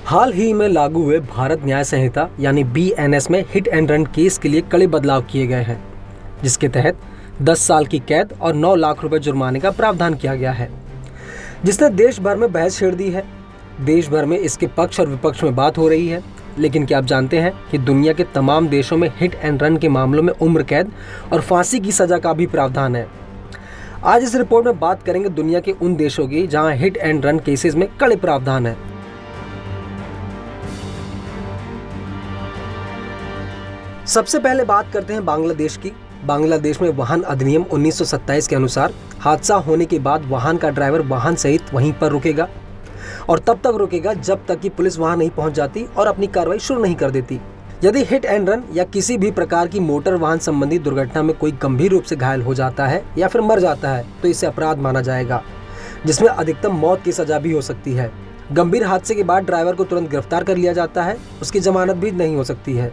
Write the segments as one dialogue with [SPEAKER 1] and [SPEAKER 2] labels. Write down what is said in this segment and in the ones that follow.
[SPEAKER 1] हाल ही में लागू हुए भारत न्याय संहिता यानी BNS में हिट एंड रन केस के लिए कड़े बदलाव किए गए हैं, जिसके तहत 10 साल की कैद और 9 लाख रुपए जुर्माने का प्रावधान किया गया है, जिसने देश भर में बहस छेड़ दी है। देश भर में इसके पक्ष और विपक्ष में बात हो रही है, लेकिन क्या आप जानते हैं कि दुनिया के तमाम देशों में हिट एंड रन के मामलों में उम्र कैद और फांसी की सजा का भी प्रावधान है। आज इस रिपोर्ट में बात करेंगे दुनिया के उन देशों की जहां हिट एंड रन केसेस में कड़े प्रावधान है। सबसे पहले बात करते हैं बांग्लादेश की। बांग्लादेश में वाहन अधिनियम 1927 के अनुसार हादसा होने के बाद वाहन का ड्राइवर वाहन सहित वहीं पर रुकेगा और तब तक रुकेगा जब तक कि पुलिस वहां नहीं पहुंच जाती और अपनी कार्रवाई शुरू नहीं कर देती। यदि हिट एंड रन या किसी भी प्रकार की मोटर वाहन संबंधी दुर्घटना में कोई गंभीर रूप से घायल हो जाता है या फिर मर जाता है तो इसे अपराध माना जाएगा, जिसमें अधिकतम मौत की सजा भी हो सकती है। गंभीर हादसे के बाद ड्राइवर को तुरंत गिरफ्तार कर लिया जाता है, उसकी जमानत भी नहीं हो सकती है।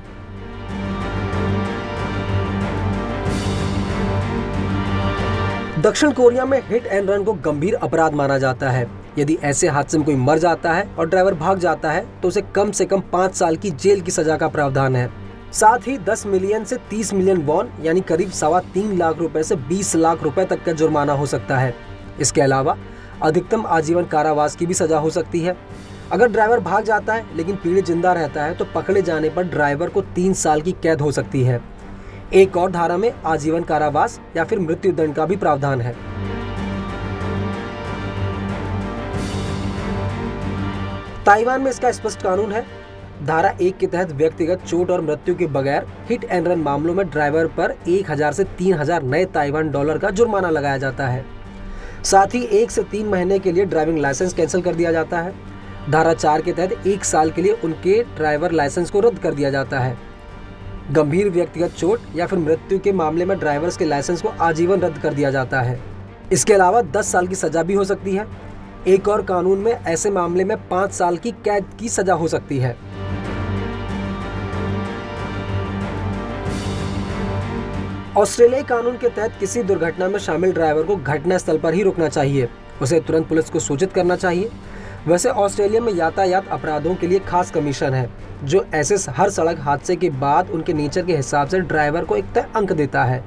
[SPEAKER 1] दक्षिण कोरिया में हिट एंड रन को गंभीर अपराध माना जाता है। यदि ऐसे हादसे में कोई मर जाता है और ड्राइवर भाग जाता है तो उसे कम से कम 5 साल की जेल की सजा का प्रावधान है। साथ ही 10 मिलियन से 30 मिलियन वॉन यानी करीब 3.25 लाख रुपए से 20 लाख रुपए तक का जुर्माना हो सकता है। इसके अलावा अधिकतम आजीवन कारावास की भी सजा हो सकती है। अगर ड्राइवर भाग जाता है लेकिन पीड़ित जिंदा रहता है तो पकड़े जाने पर ड्राइवर को 3 साल की कैद हो सकती है। एक और धारा में आजीवन कारावास या फिर मृत्यु दंड का भी प्रावधान है। ताइवान में इसका स्पष्ट कानून है। धारा 1 के तहत व्यक्तिगत चोट और मृत्यु के बगैर हिट एंड रन मामलों में ड्राइवर पर 1000 से 3000 नए ताइवान डॉलर का जुर्माना लगाया जाता है। साथ ही 1 से 3 महीने के लिए ड्राइविंग लाइसेंस कैंसिल कर दिया जाता है। धारा 4 के तहत 1 साल के लिए उनके ड्राइवर लाइसेंस को रद्द कर दिया जाता है। गंभीर व्यक्तिगत चोट या फिर मृत्यु के मामले में ड्राइवर्स के लाइसेंस को आजीवन रद्द कर दिया जाता है। इसके अलावा 10 साल की सजा भी हो सकती है। एक और कानून में ऐसे मामले में 5 साल की कैद की सजा हो सकती है। ऑस्ट्रेलियाई कानून के तहत किसी दुर्घटना में शामिल ड्राइवर को घटना स्थल पर ही रुकना चाहिए। उसे तुरंत पुलिस को सूचित करना चाहिए। वैसे ऑस्ट्रेलिया में यातायात अपराधों के लिए खास कमीशन है, जो ऐसे हर सड़क हादसे के बाद उनके नेचर के हिसाब से ड्राइवर को एक तय अंक देता है।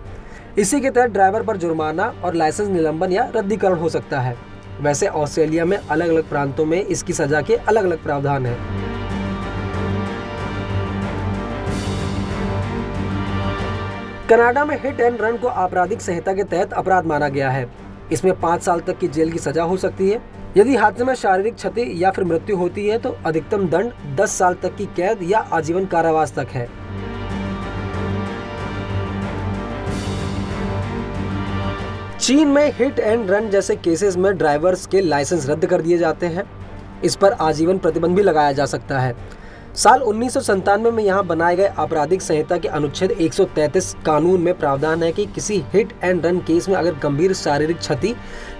[SPEAKER 1] इसी के तहत ड्राइवर पर जुर्माना और लाइसेंस निलंबन या रद्दीकरण हो सकता है। वैसे ऑस्ट्रेलिया में अलग अलग प्रांतों में इसकी सजा के अलग अलग प्रावधान हैं। कनाडा में हिट एंड रन को आपराधिक संहिता के तहत अपराध माना गया है। इसमें 5 साल तक की जेल की सजा हो सकती है। यदि हादसे में शारीरिक क्षति या फिर मृत्यु होती है तो अधिकतम दंड 10 साल तक की कैद या आजीवन कारावास तक है। चीन में हिट एंड रन जैसे केसेस में ड्राइवर्स के लाइसेंस रद्द कर दिए जाते हैं। इस पर आजीवन प्रतिबंध भी लगाया जा सकता है। साल 1997 में यहाँ बनाए गए आपराधिक संहिता के अनुच्छेद 133 कानून में प्रावधान है कि किसी हिट एंड रन केस में अगर गंभीर शारीरिक क्षति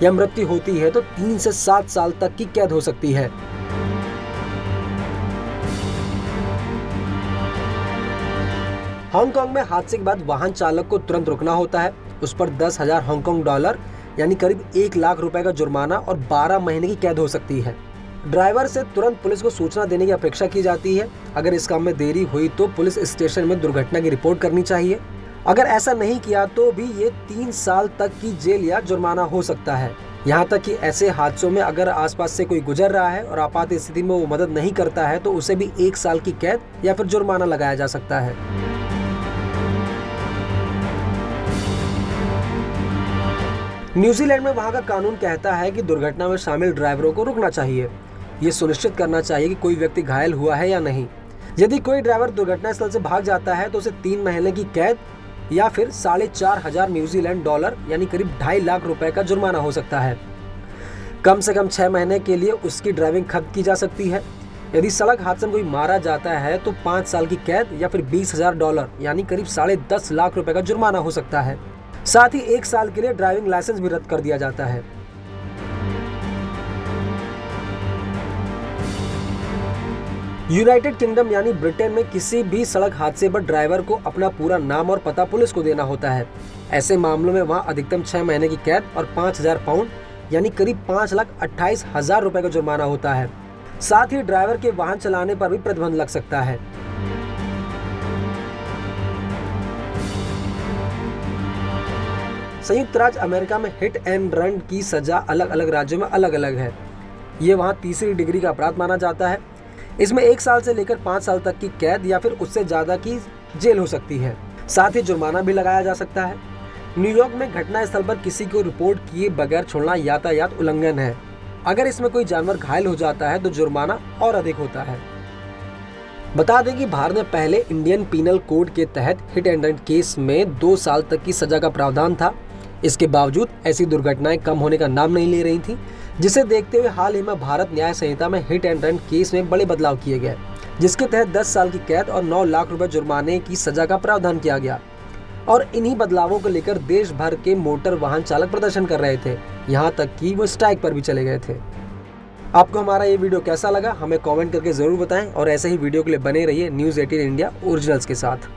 [SPEAKER 1] या मृत्यु होती है तो 3 से 7 साल तक की कैद हो सकती है। हांगकांग में हादसे के बाद वाहन चालक को तुरंत रुकना होता है। उस पर 10,000 हांगकांग डॉलर यानी करीब 1 लाख रुपए का जुर्माना और 12 महीने की कैद हो सकती है। ड्राइवर से तुरंत पुलिस को सूचना देने की अपेक्षा की जाती है। अगर इस काम में देरी हुई तो पुलिस स्टेशन में दुर्घटना की रिपोर्ट करनी चाहिए। अगर ऐसा नहीं किया तो भी ये 3 साल तक की जेल या जुर्माना हो सकता है। यहाँ तक कि ऐसे हादसों में अगर आसपास से कोई गुजर रहा है और आपात स्थिति में वो मदद नहीं करता है तो उसे भी 1 साल की कैद या फिर जुर्माना लगाया जा सकता है। न्यूजीलैंड में वहाँ का कानून कहता है कि दुर्घटना में शामिल ड्राइवरों को रुकना चाहिए। ये सुनिश्चित करना चाहिए कि कोई व्यक्ति घायल हुआ है या नहीं। यदि कोई ड्राइवर दुर्घटना स्थल से भाग जाता है तो उसे 3 महीने की कैद या फिर 4,500 न्यूजीलैंड डॉलर यानी करीब 2.5 लाख रुपए का जुर्माना हो सकता है। कम से कम 6 महीने के लिए उसकी ड्राइविंग खत्म की जा सकती है। यदि सड़क हादसे में कोई मारा जाता है तो 5 साल की कैद या फिर 20,000 डॉलर यानी करीब 10.5 लाख रुपए का जुर्माना हो सकता है। साथ ही 1 साल के लिए ड्राइविंग लाइसेंस भी रद्द कर दिया जाता है। यूनाइटेड किंगडम यानी ब्रिटेन में किसी भी सड़क हादसे पर ड्राइवर को अपना पूरा नाम और पता पुलिस को देना होता है। ऐसे मामलों में वहां अधिकतम 6 महीने की कैद और 5,000 पाउंड यानी करीब 5,28,000 रुपए का जुर्माना होता है। साथ ही ड्राइवर के वाहन चलाने पर भी प्रतिबंध लग सकता है। संयुक्त राज्य अमेरिका में हिट एंड रन की सजा अलग अलग राज्यों में अलग अलग है। ये वहाँ तीसरी डिग्री का अपराध माना जाता है। इसमें 1 साल से लेकर 5 साल तक की कैद या फिर उससे ज्यादा की जेल हो सकती है। साथ ही जुर्माना भी लगाया जा सकता है। न्यूयॉर्क में घटना स्थल पर किसी को रिपोर्ट किए बगैर छोड़ना यातायात उल्लंघन है। अगर इसमें कोई जानवर घायल हो जाता है तो जुर्माना और अधिक होता है। बता दें कि भारत में पहले इंडियन पीनल कोड के तहत हिट एंड रन केस में 2 साल तक की सजा का प्रावधान था। इसके बावजूद ऐसी दुर्घटनाएं कम होने का नाम नहीं ले रही थी, जिसे देखते हुए हाल ही में भारत न्याय संहिता में हिट एंड रन केस में बड़े बदलाव किए गए, जिसके तहत 10 साल की कैद और 9 लाख रुपए जुर्माने की सजा का प्रावधान किया गया। और इन्हीं बदलावों को लेकर देश भर के मोटर वाहन चालक प्रदर्शन कर रहे थे, यहाँ तक कि वो स्ट्राइक पर भी चले गए थे। आपको हमारा ये वीडियो कैसा लगा हमें कमेंट करके जरूर बताएं और ऐसे ही वीडियो के लिए बने रहिए न्यूज़ 18 इंडिया ओरिजिनल्स के साथ।